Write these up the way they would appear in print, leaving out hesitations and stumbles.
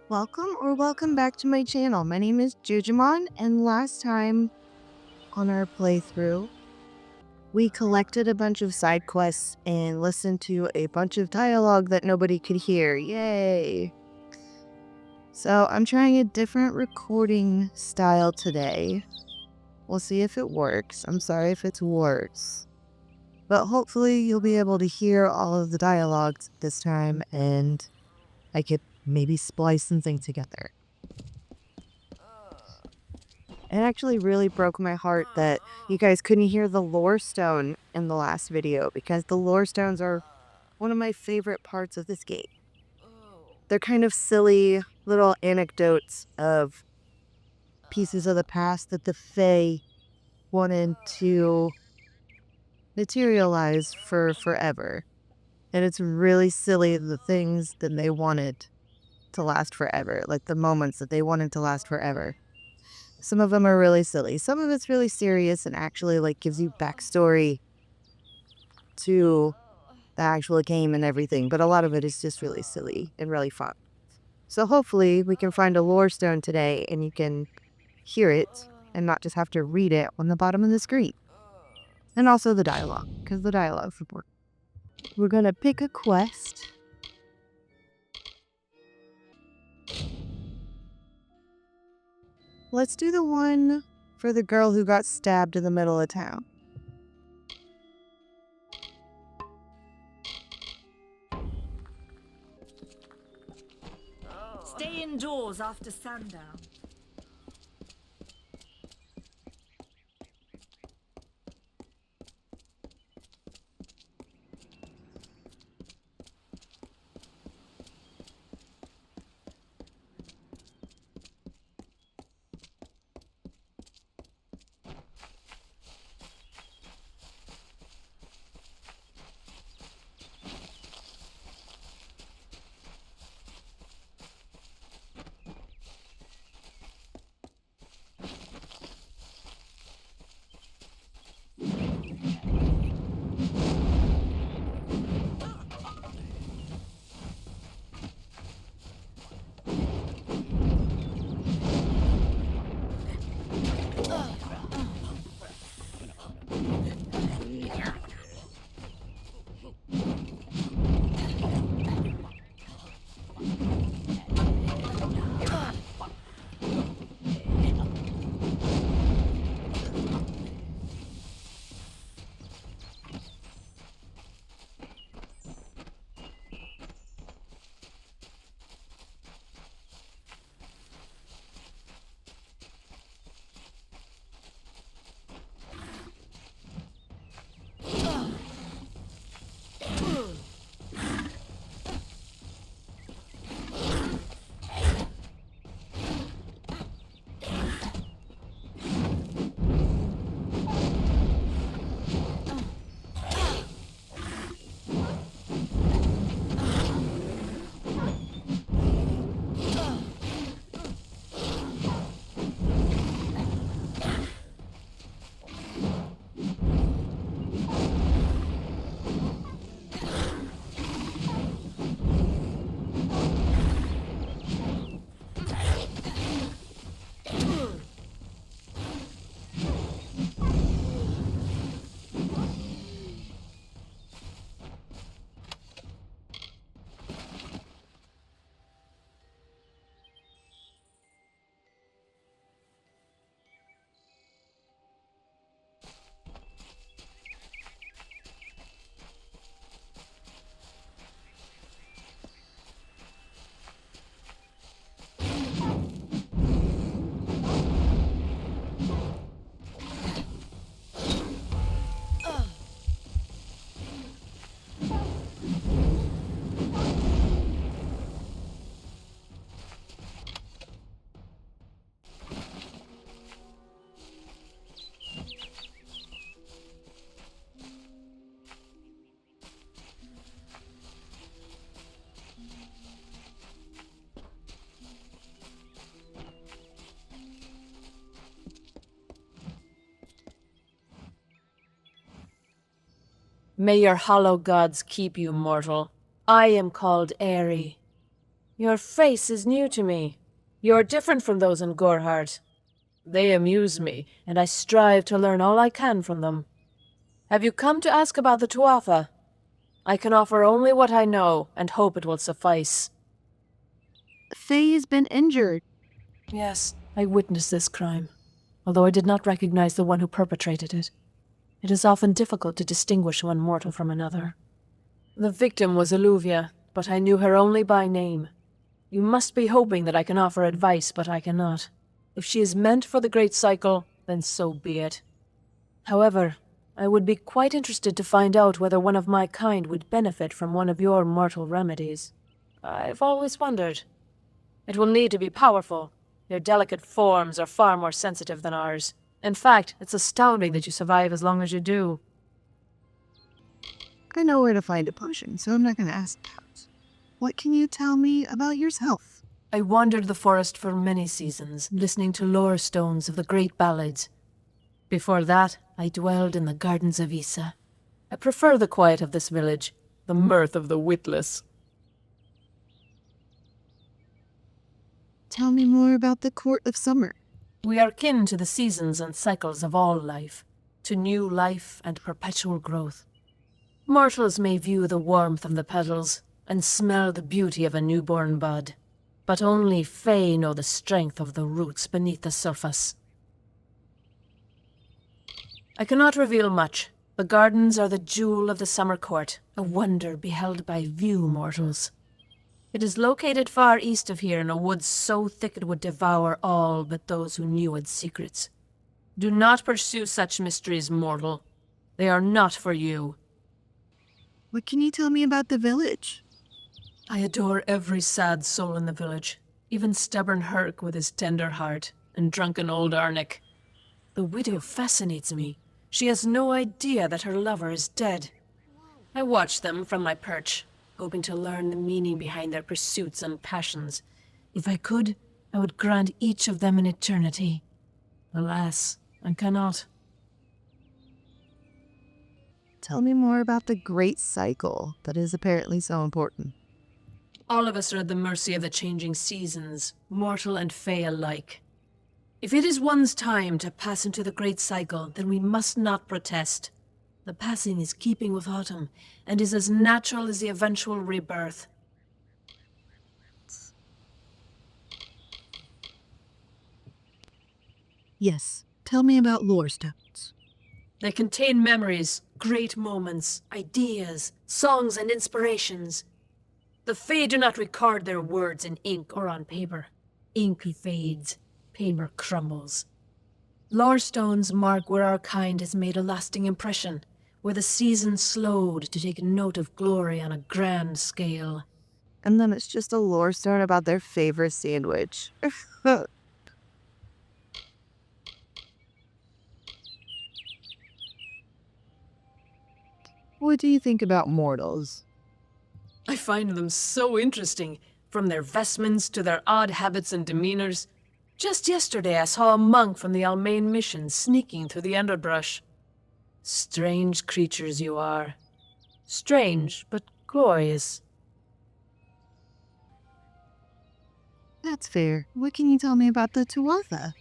Welcome back to my channel. My name is Jujamon, and last time on our playthrough, we collected a bunch of side quests and listened to a bunch of dialogue that nobody could hear. Yay! So I'm trying a different recording style today. We'll see if it works. I'm sorry if it's worse. But hopefully you'll be able to hear all of the dialogues this time, and I could maybe splice something together. It actually really broke my heart that you guys couldn't hear the lore stone in the last video, because the lore stones are one of my favorite parts of this game. They're kind of silly little anecdotes of pieces of the past that the Fae wanted to materialize for forever. And it's really silly, the things that they wanted to last forever, like the moments that they wanted to last forever. Some of them are really silly. Some of it's really serious and actually like gives you backstory to the actual game and everything. But a lot of it is just really silly and really fun. So hopefully we can find a lore stone today and you can hear it and not just have to read it on the bottom of the screen. And also the dialogue, because the dialogue's important. We're going to pick a quest. Let's do the one for the girl who got stabbed in the middle of town. Stay indoors after sundown. May your hollow gods keep you, mortal. I am called Aerie. Your face is new to me. You're different from those in Gorhart. They amuse me, and I strive to learn all I can from them. Have you come to ask about the Tuatha? I can offer only what I know, and hope it will suffice. Faye has been injured. Yes, I witnessed this crime, although I did not recognize the one who perpetrated it. It is often difficult to distinguish one mortal from another. The victim was Alluvia, but I knew her only by name. You must be hoping that I can offer advice, but I cannot. If she is meant for the Great Cycle, then so be it. However, I would be quite interested to find out whether one of my kind would benefit from one of your mortal remedies. I've always wondered. It will need to be powerful. Your delicate forms are far more sensitive than ours. In fact, it's astounding that you survive as long as you do. I know where to find a potion, so I'm not going to ask about. What can you tell me about yourself? I wandered the forest for many seasons, listening to lore stones of the great ballads. Before that, I dwelled in the gardens of Issa. I prefer the quiet of this village, the mirth of the witless. Tell me more about the Court of Summer. We are kin to the seasons and cycles of all life, to new life and perpetual growth. Mortals may view the warmth of the petals and smell the beauty of a newborn bud, but only Fae know the strength of the roots beneath the surface. I cannot reveal much. The gardens are the jewel of the summer court, a wonder beheld by few mortals. It is located far east of here in a wood so thick it would devour all but those who knew its secrets. Do not pursue such mysteries, mortal. They are not for you. What can you tell me about the village? I adore every sad soul in the village, even stubborn Herc with his tender heart, and drunken old Arnick. The widow fascinates me. She has no idea that her lover is dead. I watch them from my perch, hoping to learn the meaning behind their pursuits and passions. If I could, I would grant each of them an eternity. Alas, I cannot. Tell me more about the Great Cycle that is apparently so important. All of us are at the mercy of the changing seasons, mortal and fey alike. If it is one's time to pass into the Great Cycle, then we must not protest. The passing is keeping with autumn, and is as natural as the eventual rebirth. Yes, tell me about lore stones. They contain memories, great moments, ideas, songs, and inspirations. The Fae do not record their words in ink or on paper. Ink fades, paper crumbles. Lore stones mark where our kind has made a lasting impression, where the season slowed to take note of glory on a grand scale. And then it's just a lore stone about their favorite sandwich. What do you think about mortals? I find them so interesting, from their vestments to their odd habits and demeanors. Just yesterday I saw a monk from the Almain mission sneaking through the underbrush. Strange creatures you are. Strange, but glorious. That's fair. What can you tell me about the Tuatha?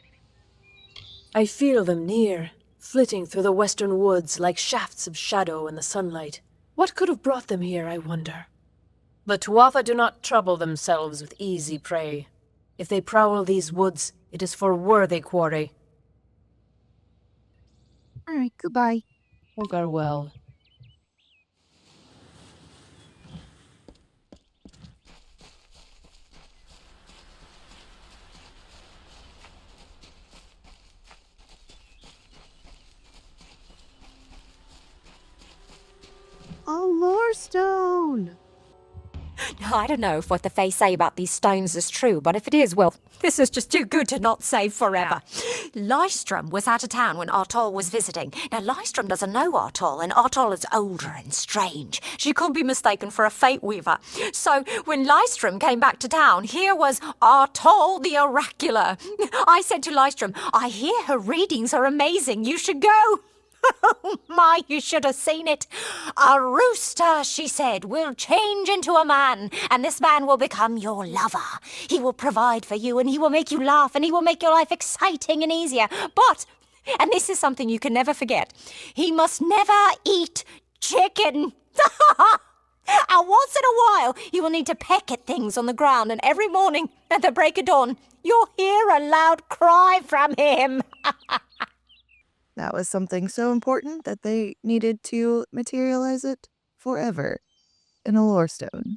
I feel them near, flitting through the western woods like shafts of shadow in the sunlight. What could have brought them here, I wonder? The Tuatha do not trouble themselves with easy prey. If they prowl these woods, it is for worthy quarry. All right, goodbye. Hogar well. A lore stone! I don't know if what the Fae say about these stones is true, but if it is, well, this is just too good to not save forever. Lystrom was out of town when Artol was visiting. Now, Lystrom doesn't know Artol, and Artol is older and strange. She could be mistaken for a fate weaver. So, when Lystrom came back to town, here was Artol the Oracular. I said to Lystrom, I hear her readings are amazing. You should go. Oh my, you should have seen it. A rooster, she said, will change into a man, and this man will become your lover. He will provide for you, and he will make you laugh, and he will make your life exciting and easier. But, and this is something you can never forget, he must never eat chicken. And once in a while, you will need to peck at things on the ground, and every morning at the break of dawn, you'll hear a loud cry from him. That was something so important that they needed to materialize it forever in a lore stone.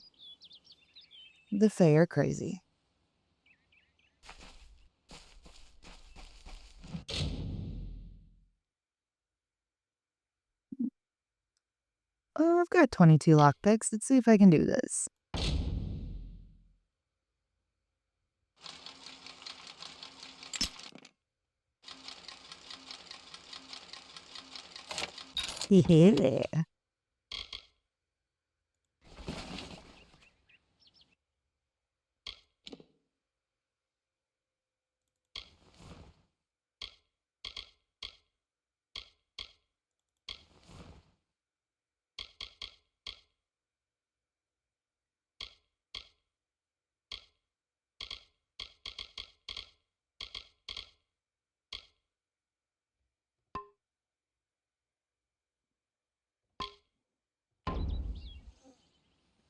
The Fae are crazy. Oh, I've got 22 lockpicks. Let's see if I can do this. Yeah.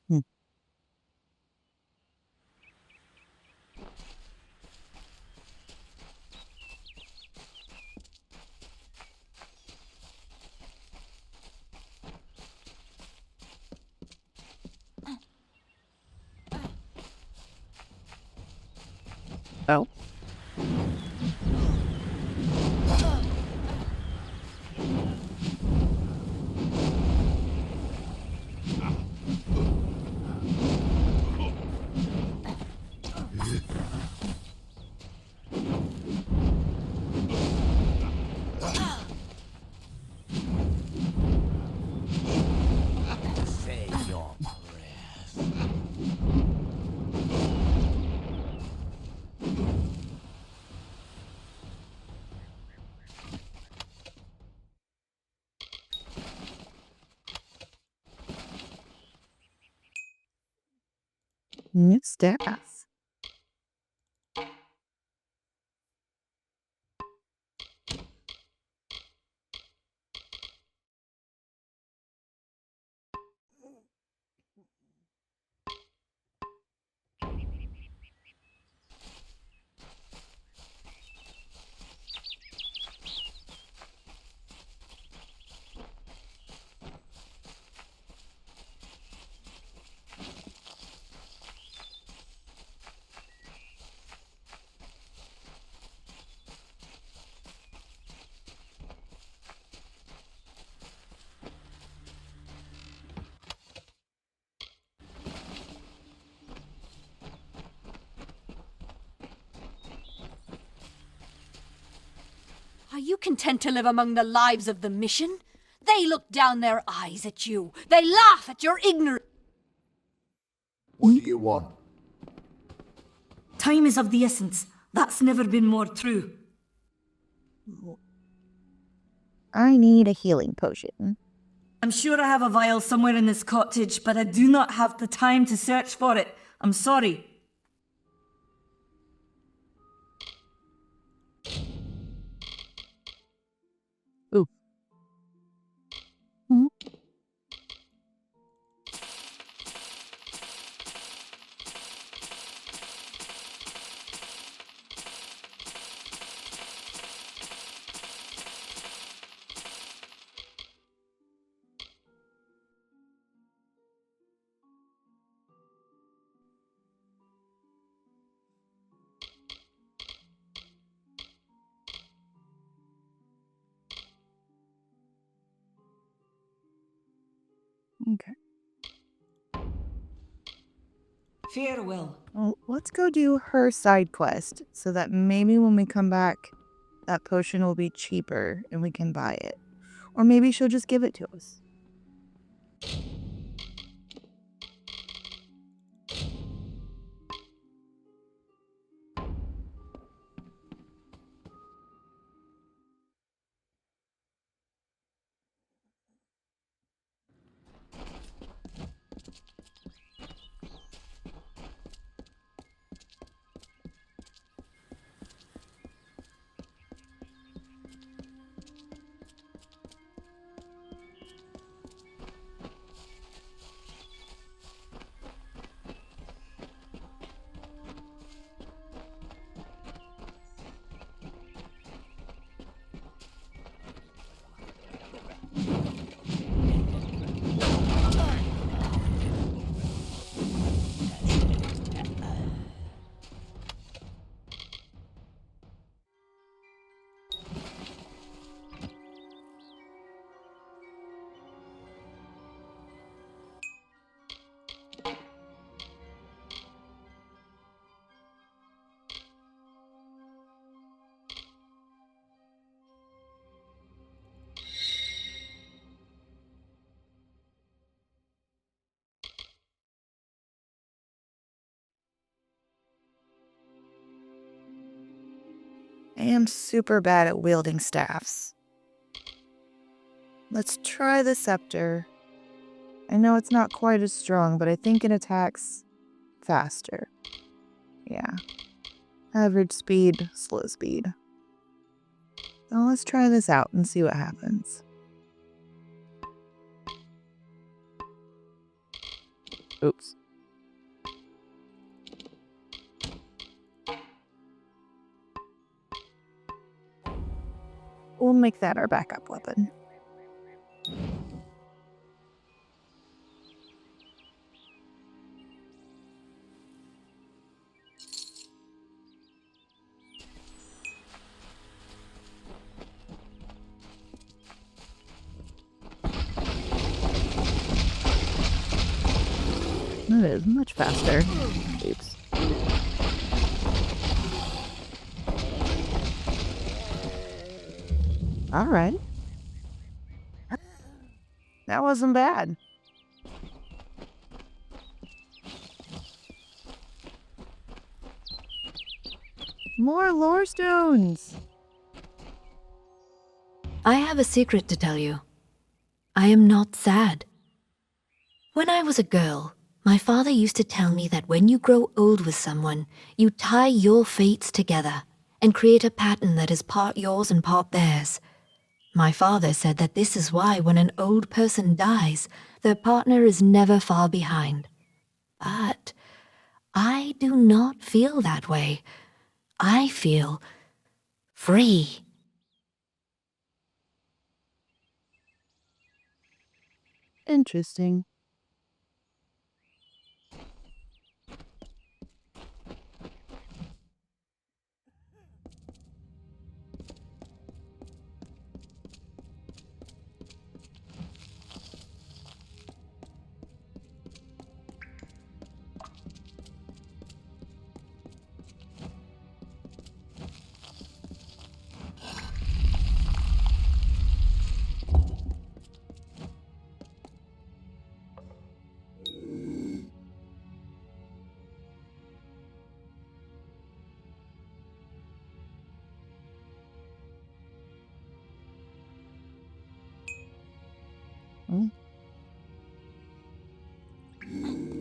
Hmm. Oh. New staff. Are you content to live among the lives of the mission? They look down their eyes at you. They laugh at your ignorance. What do you want? Time is of the essence. That's never been more true. I need a healing potion. I'm sure I have a vial somewhere in this cottage, but I do not have the time to search for it. I'm sorry. Ooh. Hmm. Okay. Farewell. Well, let's go do her side quest so that maybe when we come back, that potion will be cheaper and we can buy it. Or maybe she'll just give it to us. I am super bad at wielding staffs. Let's try the scepter. I know it's not quite as strong, but I think it attacks faster. Yeah. Average speed, slow speed. So let's try this out and see what happens. Oops. We'll make that our backup weapon. That is much faster. Oops. All right. That wasn't bad. More lore stones. I have a secret to tell you. I am not sad. When I was a girl, my father used to tell me that when you grow old with someone, you tie your fates together and create a pattern that is part yours and part theirs. My father said that this is why when an old person dies, their partner is never far behind. But I do not feel that way. I feel free. Interesting.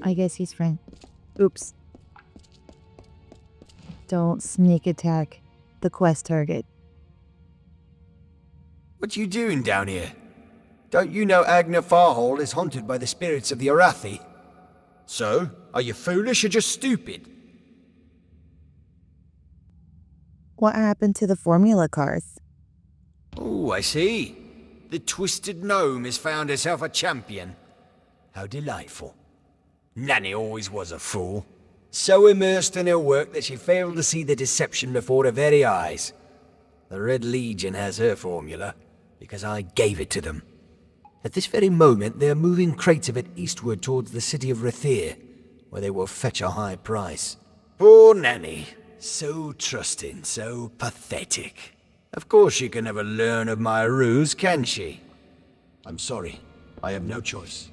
I guess he's friend. Oops. Don't sneak attack the quest target. What you doing down here? Don't you know Agna Farhall is haunted by the spirits of the Arathi? So, are you foolish or just stupid? What happened to the formula cards? Oh, I see. The Twisted Gnome has found herself a champion. How delightful. Nanny always was a fool. So immersed in her work that she failed to see the deception before her very eyes. The Red Legion has her formula, because I gave it to them. At this very moment, they are moving crates of it eastward towards the city of Rathir, where they will fetch a high price. Poor Nanny. So trusting, so pathetic. Of course she can never learn of my ruse, can she? I'm sorry. I have no choice.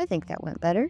I think that went better.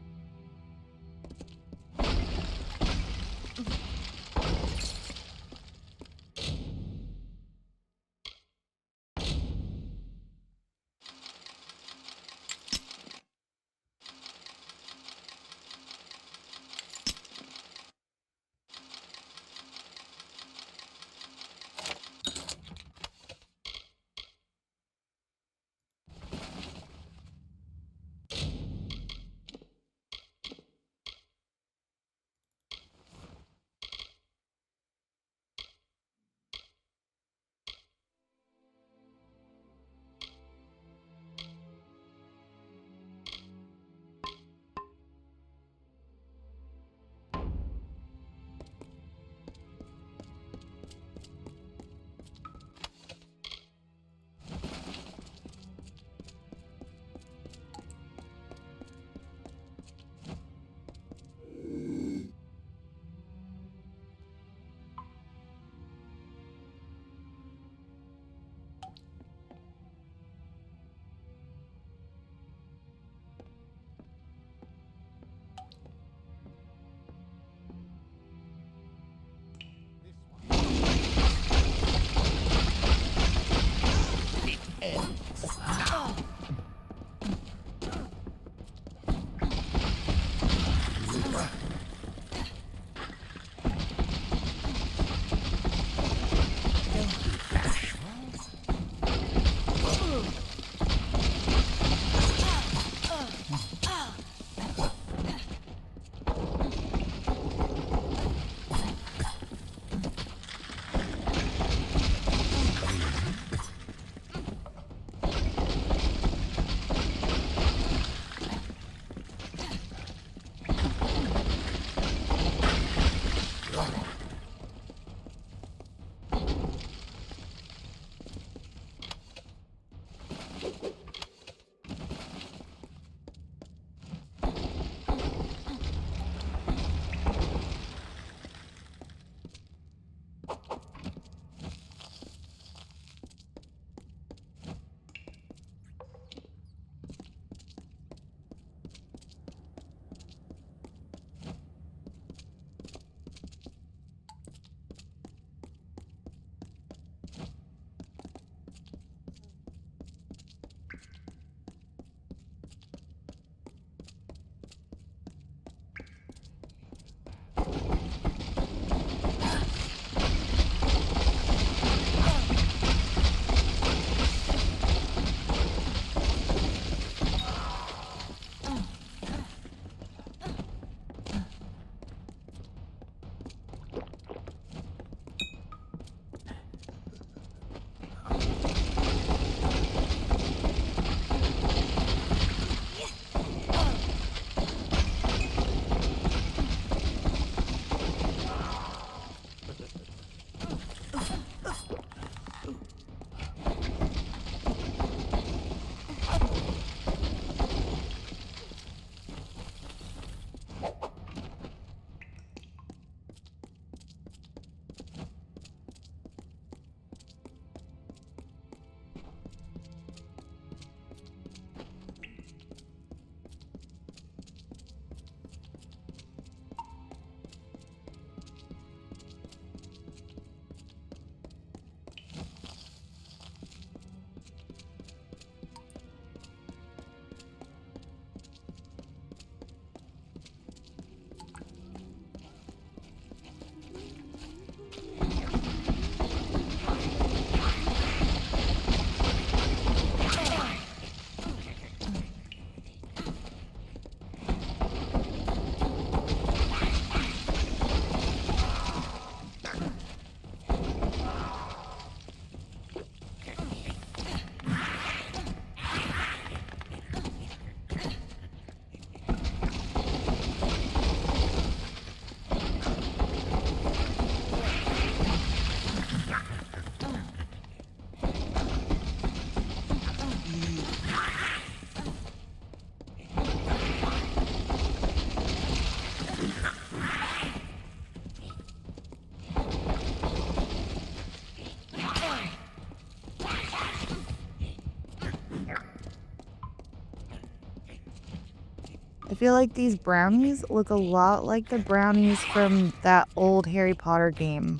I feel like these brownies look a lot like the brownies from that old Harry Potter game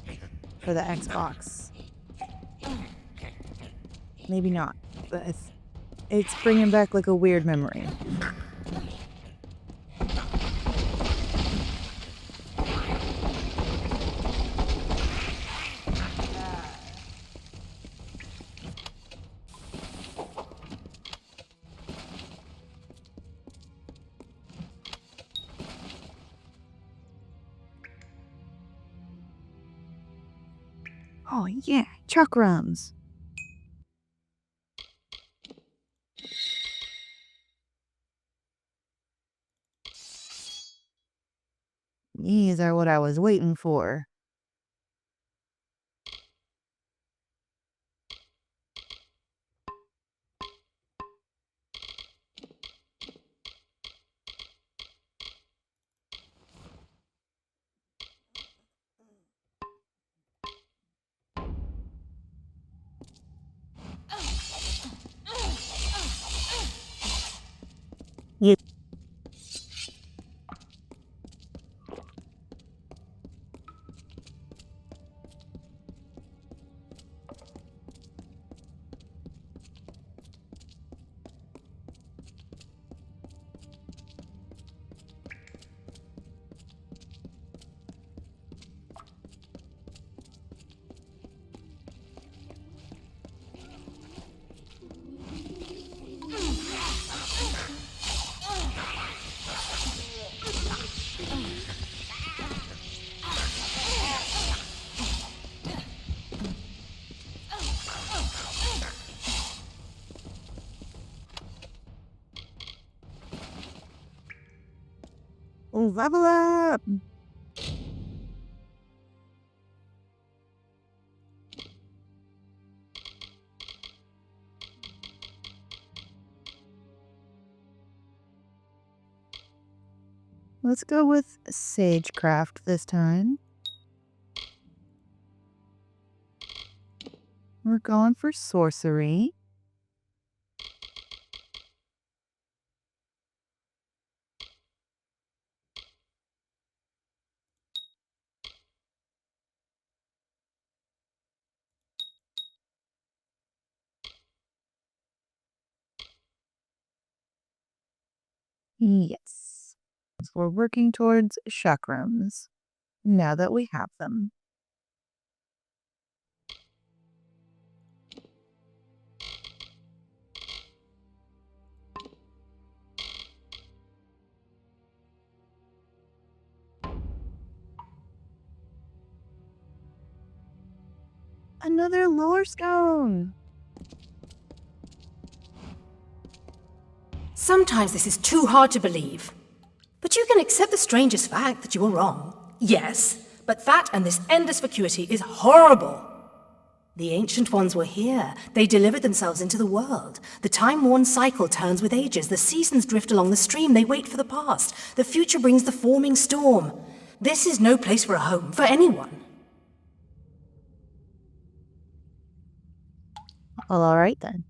for the Xbox. Maybe not, but it's bringing back like a weird memory. Oh yeah, chakrams. These are what I was waiting for. Yeah. Level up! Let's go with Sagecraft this time. We're going for sorcery. Yes. So we're working towards chakrams now that we have them. Another lore stone! Sometimes this is too hard to believe. But you can accept the strangest fact that you were wrong. Yes, but that and this endless vacuity is horrible. The ancient ones were here. They delivered themselves into the world. The time-worn cycle turns with ages. The seasons drift along the stream. They wait for the past. The future brings the forming storm. This is no place for a home, for anyone. Well, alright then.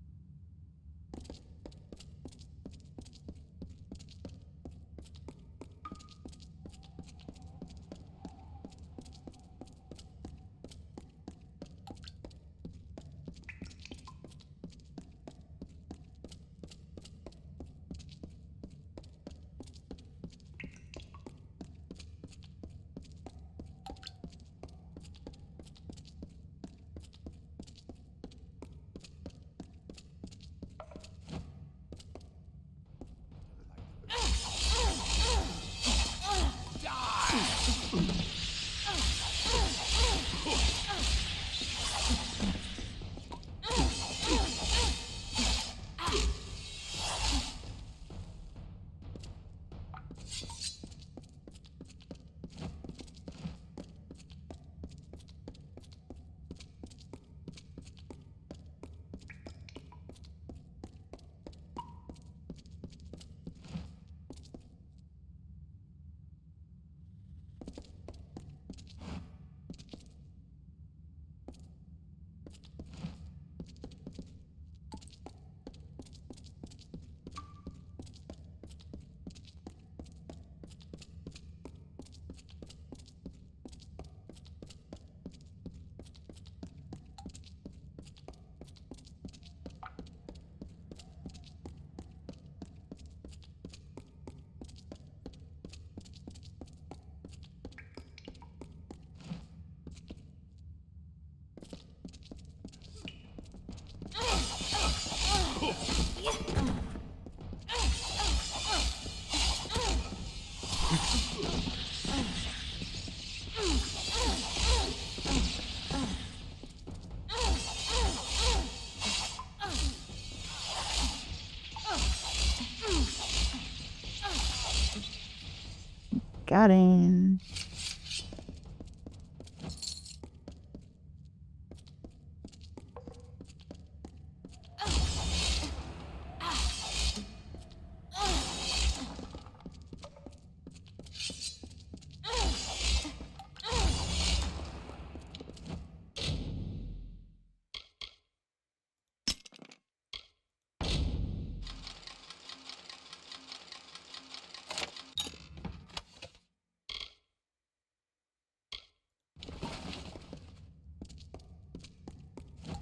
Got him.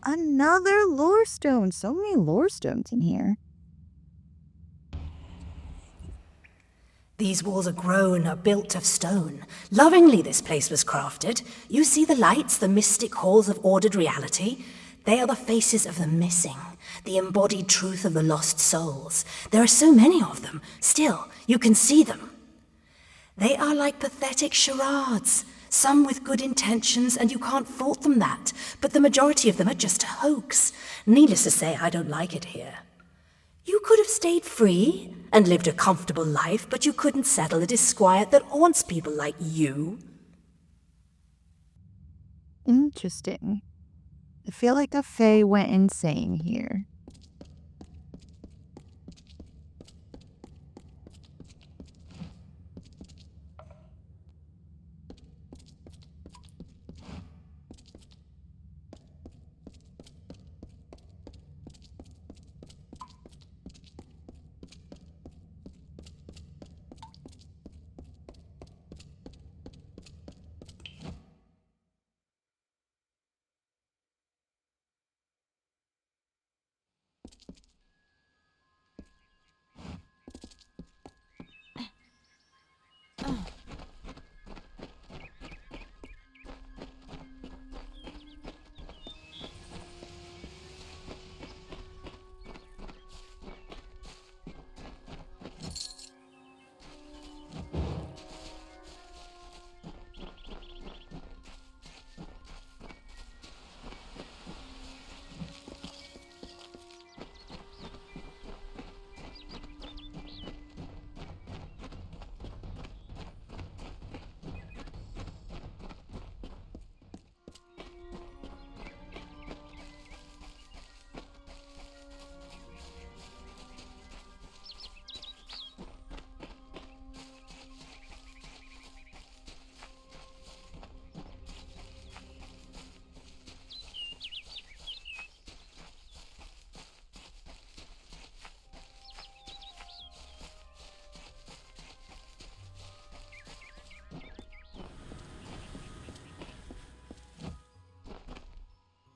Another lore stone. So many lore stones in here. These walls are grown, are built of stone. Lovingly this place was crafted. You see the lights, the mystic halls of ordered reality? They are the faces of the missing, the embodied truth of the lost souls. There are so many of them. Still, you can see them. They are like pathetic charades, some with good intentions, and you can't fault them that. But the majority of them are just a hoax. Needless to say, I don't like it here. You could have stayed free and lived a comfortable life, but you couldn't settle the disquiet that haunts people like you. Interesting. I feel like a fae went insane here.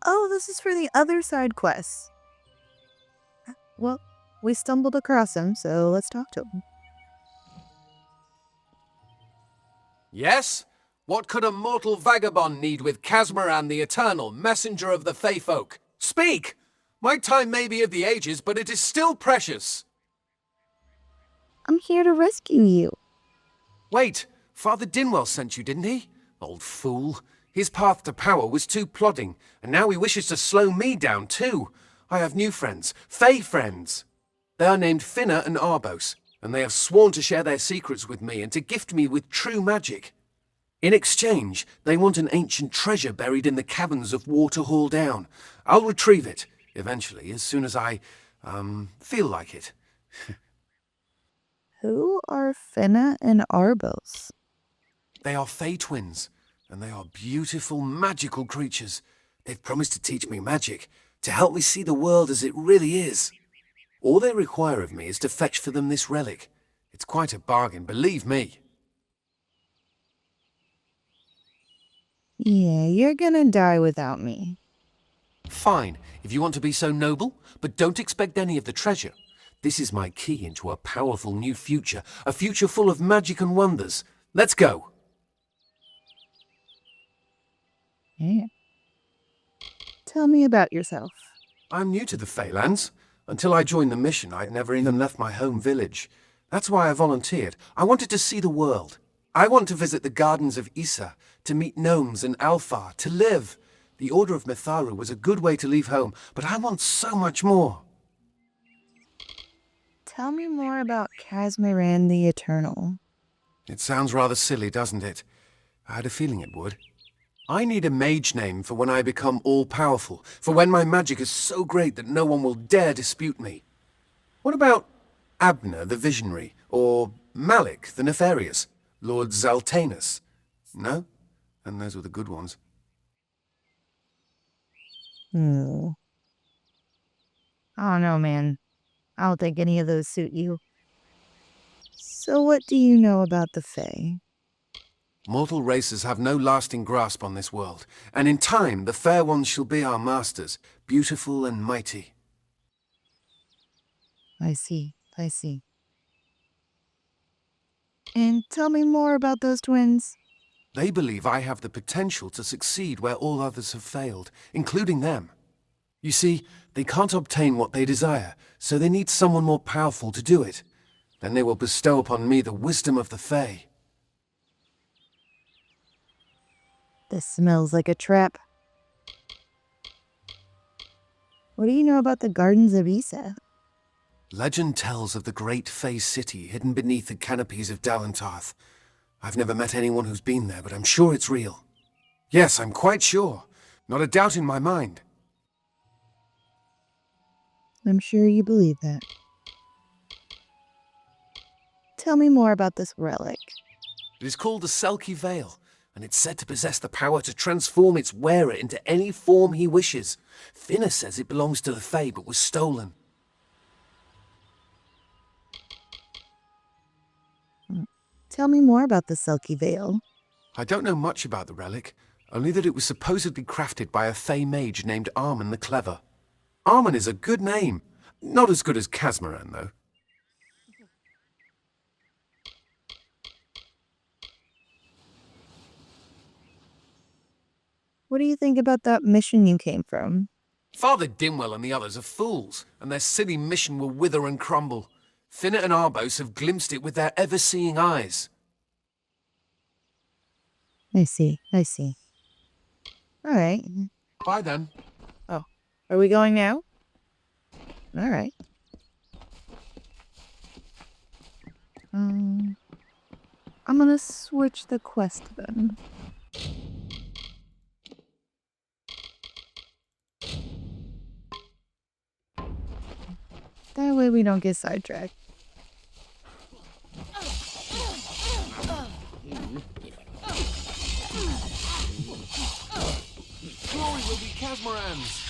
Oh, this is for the other side quests. Well, we stumbled across him, so let's talk to him. Yes? What could a mortal vagabond need with Casmaran the Eternal, messenger of the Fey folk? Speak! My time may be of the ages, but it is still precious. I'm here to rescue you. Wait, Father Dinwell sent you, didn't he? Old fool. His path to power was too plodding, and now he wishes to slow me down too. I have new friends, Fey friends. They are named Finna and Arbos, and they have sworn to share their secrets with me and to gift me with true magic. In exchange, they want an ancient treasure buried in the caverns of Waterhall Down. I'll retrieve it, eventually, as soon as I, feel like it. Who are Finna and Arbos? They are Fey twins, and they are beautiful, magical creatures. They've promised to teach me magic, to help me see the world as it really is. All they require of me is to fetch for them this relic. It's quite a bargain, believe me. Yeah, you're gonna die without me. Fine, if you want to be so noble, but don't expect any of the treasure. This is my key into a powerful new future, a future full of magic and wonders. Let's go. Yeah. Tell me about yourself. I'm new to the Feylands. Until I joined the mission, I'd never even left my home village. That's why I volunteered. I wanted to see the world. I want to visit the gardens of Issa, to meet gnomes and Alfar, to live. The Order of Mitharu was a good way to leave home, but I want so much more. Tell me more about Casmaran the Eternal. It sounds rather silly, doesn't it? I had a feeling it would. I need a mage name for when I become all-powerful, for when my magic is so great that no one will dare dispute me. What about Abner the Visionary, or Malik the Nefarious, Lord Zaltanus? No? And those were the good ones. I don't know, man. I don't think any of those suit you. So what do you know about the Fae? Mortal races have no lasting grasp on this world, and in time the fair ones shall be our masters, beautiful and mighty. I see. And tell me more about those twins. They believe I have the potential to succeed where all others have failed, including them. You see, they can't obtain what they desire, so they need someone more powerful to do it. Then they will bestow upon me the wisdom of the Fae. This smells like a trap. What do you know about the Gardens of Issa? Legend tells of the great Fae city hidden beneath the canopies of Dalentarth. I've never met anyone who's been there, but I'm sure it's real. Yes, I'm quite sure. Not a doubt in my mind. I'm sure you believe that. Tell me more about this relic. It is called the Selkie Veil, and it's said to possess the power to transform its wearer into any form he wishes. Finna says it belongs to the Fae, but was stolen. Tell me more about the Selkie Veil. I don't know much about the relic, only that it was supposedly crafted by a Fae mage named Armen the Clever. Armen is a good name. Not as good as Casmaran, though. What do you think about that mission you came from? Father Dimwell and the others are fools, and their silly mission will wither and crumble. Finna and Arbos have glimpsed it with their ever-seeing eyes. I see. All right. Bye then. Oh, are we going now? All right. I'm gonna switch the quest then. That way we don't get sidetracked. Glory will be Casmaran's.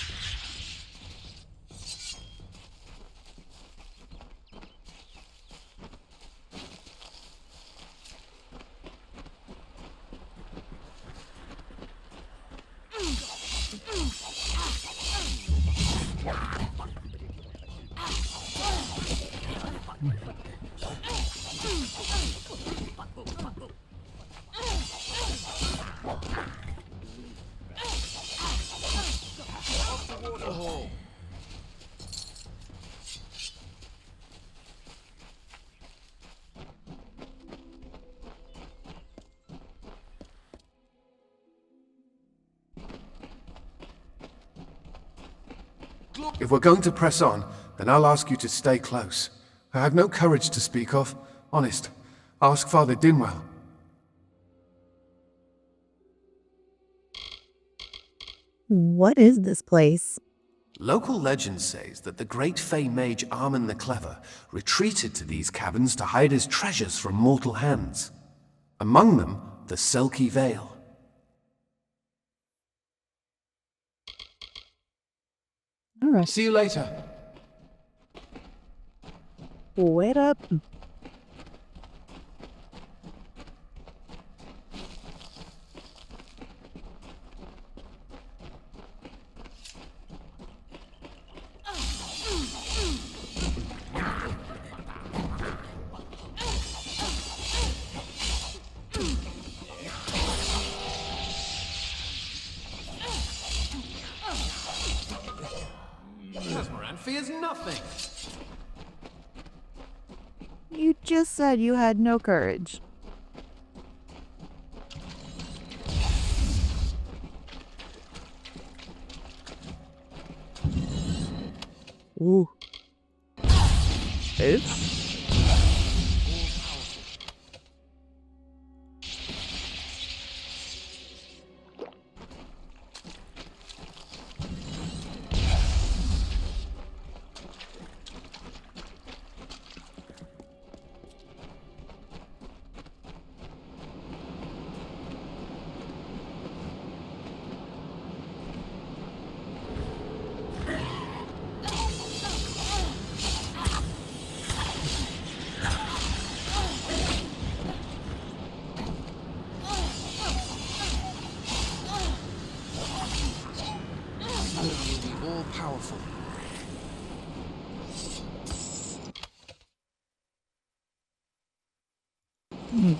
If we're going to press on, then I'll ask you to stay close. I have no courage to speak of. Honest. Ask Father Dinwell. What is this place? Local legend says that the great Fey mage Armen the Clever retreated to these caverns to hide his treasures from mortal hands. Among them, the Selkie Veil. All right. See you later. Wait up. Casmaran fears nothing. You just said you had no courage. Ooh. Oops. All powerful.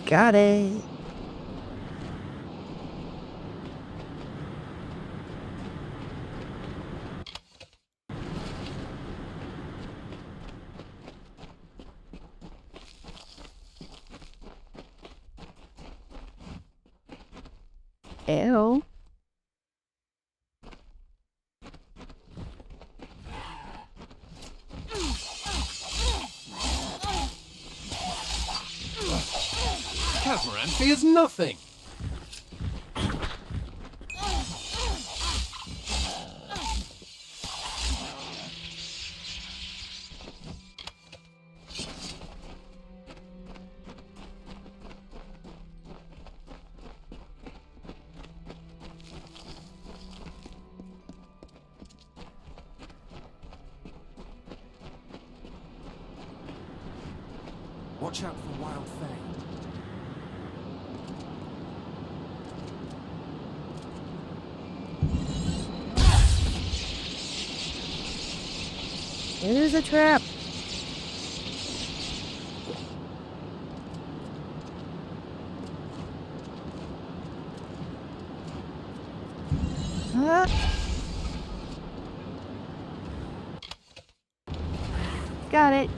Got it. Ew. Catamaran fears nothing. Watch out for wild fae. It is a trap. Got it.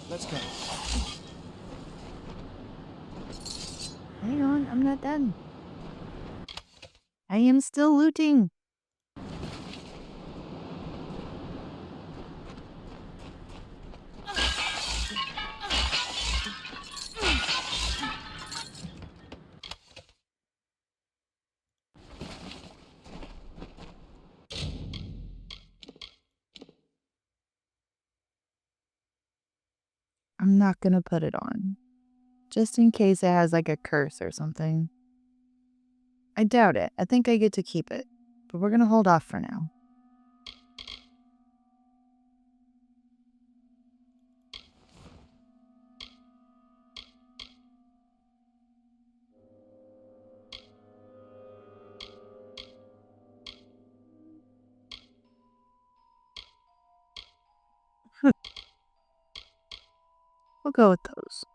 Let's go. Hang on, I'm not done. I am still looting. I'm not gonna put it on. Just in case it has like a curse or something. I doubt it. I think I get to keep it. But we're gonna hold off for now. We'll go with those.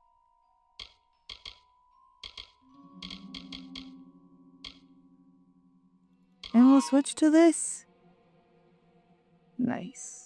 And we'll switch to this. Nice.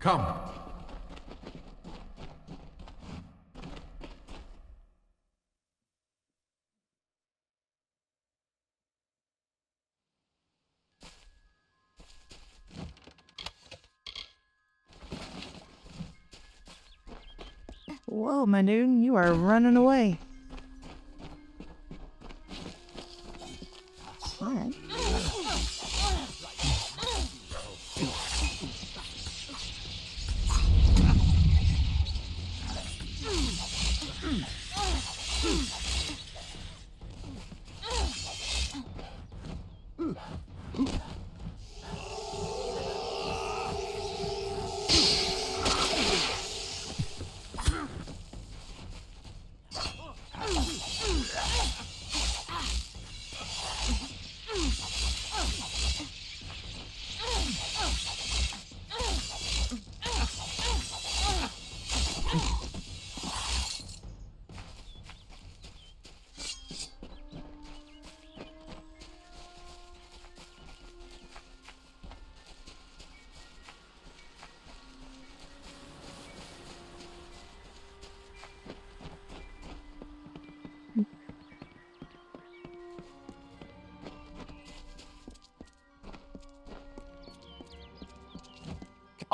Come. Whoa, my dude, you are running away. Alright.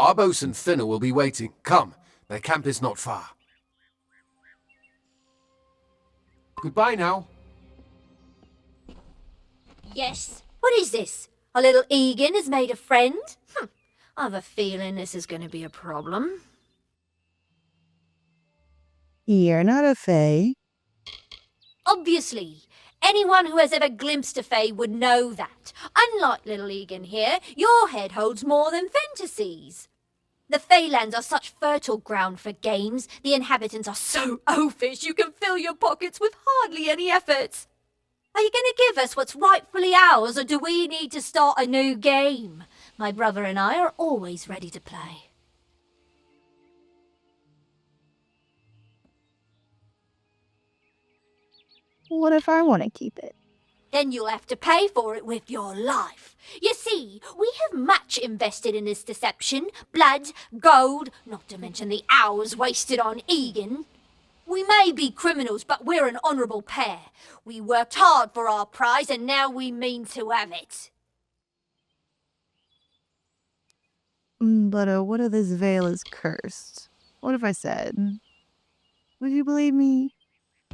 Arbos and Finner will be waiting. Come, their camp is not far. Goodbye now. Yes. What is this? Our little Egan has made a friend? I've a feeling this is going to be a problem. You're not a fae. Obviously. Anyone who has ever glimpsed a fae would know that. Unlike little Egan here, your head holds more than fantasies. The Feylands are such fertile ground for games. The inhabitants are so oafish you can fill your pockets with hardly any effort. Are you going to give us what's rightfully ours, or do we need to start a new game? My brother and I are always ready to play. What if I want to keep it? Then you'll have to pay for it with your life. You see, we have much invested in this deception. Blood, gold, not to mention the hours wasted on Egan. We may be criminals, but we're an honourable pair. We worked hard for our prize, and now we mean to have it. But what if this veil is cursed? What if I said? Would you believe me?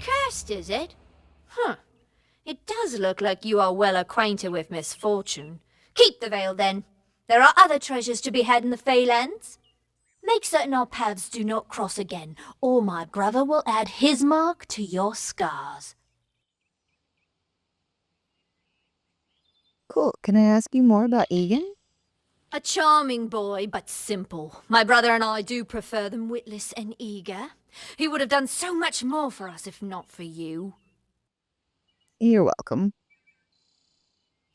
Cursed, is it? It does look like you are well acquainted with misfortune. Keep the veil, then. There are other treasures to be had in the Feylands. Make certain our paths do not cross again, or my brother will add his mark to your scars. Cool. Can I ask you more about Egan? A charming boy, but simple. My brother and I do prefer them witless and eager. He would have done so much more for us if not for you. You're welcome.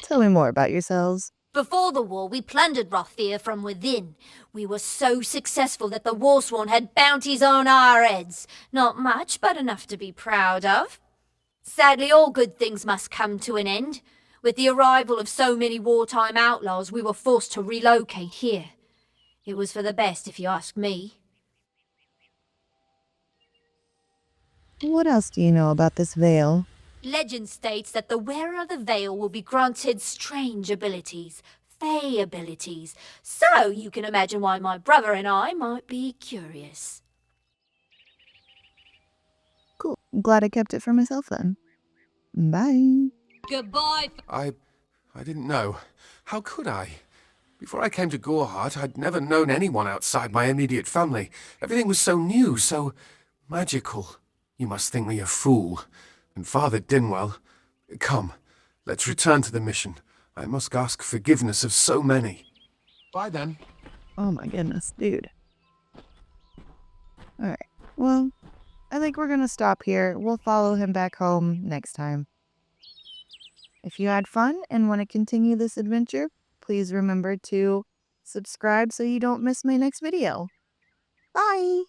Tell me more about yourselves. Before the war, we plundered Rothir from within. We were so successful that the Warsworn had bounties on our heads. Not much, but enough to be proud of. Sadly, all good things must come to an end. With the arrival of so many wartime outlaws, we were forced to relocate here. It was for the best, if you ask me. What else do you know about this veil? Legend states that the wearer of the veil will be granted strange abilities, fey abilities. So you can imagine why my brother and I might be curious. Cool. I'm glad I kept it for myself then. Bye. Goodbye. I didn't know. How could I? Before I came to Goreheart, I'd never known anyone outside my immediate family. Everything was so new, so magical. You must think me a fool. And Father Dinwell, come, let's return to the mission. I must ask forgiveness of so many. Bye then. Oh my goodness, dude. Alright, well, I think we're gonna stop here. We'll follow him back home next time. If you had fun and want to continue this adventure, please remember to subscribe so you don't miss my next video. Bye!